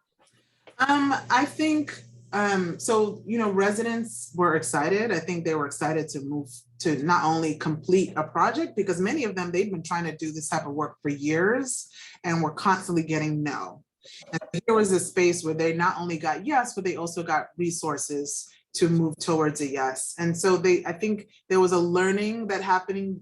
I think, residents were excited. I think they were excited to move to not only complete a project, because many of them, they've been trying to do this type of work for years and were constantly getting no. And here was a space where they not only got yes, but they also got resources to move towards a yes. And so I think there was a learning that happened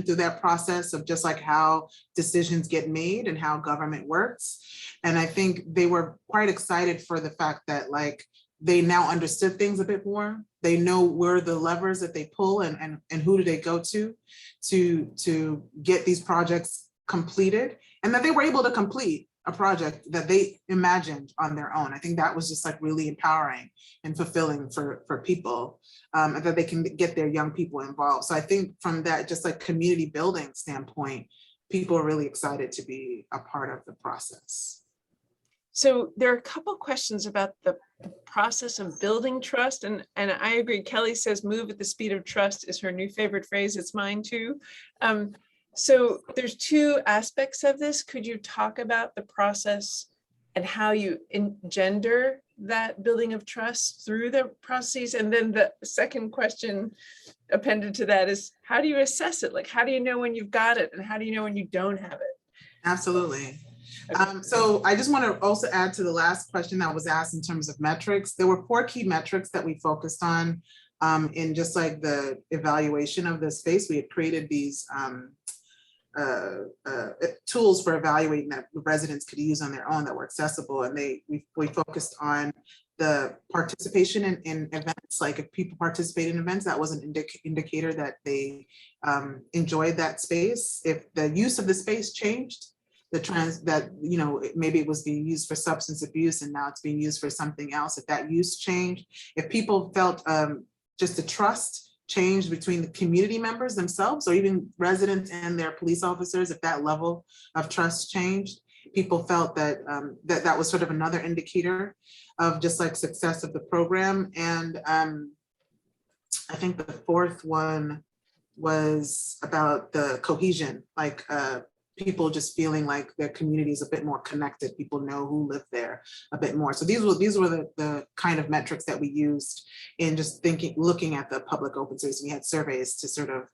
through that process of just like how decisions get made and how government works. And I think they were quite excited for the fact that like they now understood things a bit more. They know where the levers that they pull and who do they go to get these projects completed, and that they were able to complete a project that they imagined on their own. I think that was just like really empowering and fulfilling for people, and that they can get their young people involved. So I think from that just like community building standpoint, people are really excited to be a part of the process. So there are a couple of questions about the process of building trust. And I agree, Kelly says move at the speed of trust is her new favorite phrase. It's mine too. So there's two aspects of this. Could you talk about the process and how you engender that building of trust through the processes? And then the second question appended to that is, how do you assess it? Like, how do you know when you've got it, and how do you know when you don't have it? Absolutely. So I just want to also add to the last question that was asked in terms of metrics. There were 4 key metrics that we focused on in just like the evaluation of the space. We had created these tools for evaluating that residents could use on their own that were accessible. And we focused on the participation in events. Like if people participate in events, that was an indicator that they enjoyed that space. If the use of the space changed, maybe it was being used for substance abuse and now it's being used for something else. If that use changed, if people felt just a trust change between the community members themselves or even residents and their police officers, if that level of trust changed, people felt that that was sort of another indicator of just like success of the program. And I think the 4th one was about the cohesion, like people just feeling like their community is a bit more connected. People know who live there a bit more. So these were the kind of metrics that we used in just looking at the public open space. We had surveys to sort of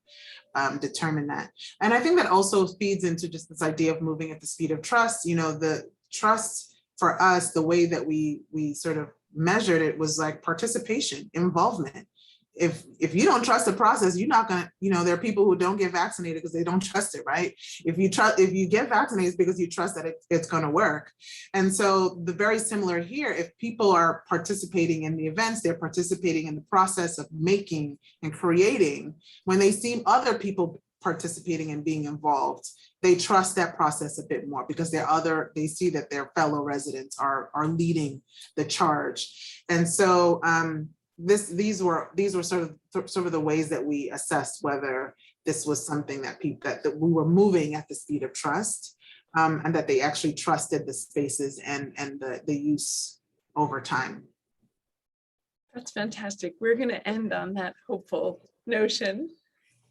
determine that. And I think that also feeds into just this idea of moving at the speed of trust. The trust for us, the way that we sort of measured it was like participation, involvement. If you don't trust the process, you're not gonna, there are people who don't get vaccinated because they don't trust it, right? If you get vaccinated, it's because you trust that it's gonna work. And so the very similar here, if people are participating in the events, they're participating in the process of making and creating. When they see other people participating and being involved, they trust that process a bit more because they see that their fellow residents are leading the charge. And so these were sort of the ways that we assessed whether this was something that we were moving at the speed of trust. and that they actually trusted the spaces and the use over time. That's fantastic. We're going to end on that hopeful notion.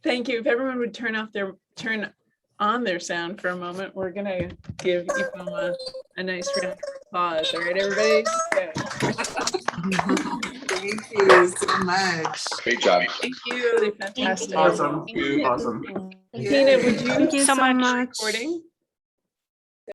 Thank you. If everyone would turn on their sound for a moment, we're going to give Ifeoma a nice round of applause. All right, everybody. Go. Thank you so much. Great job. Thank you. Really fantastic. Awesome. Thank you. Awesome. Tina, would you Thank you so much. recording?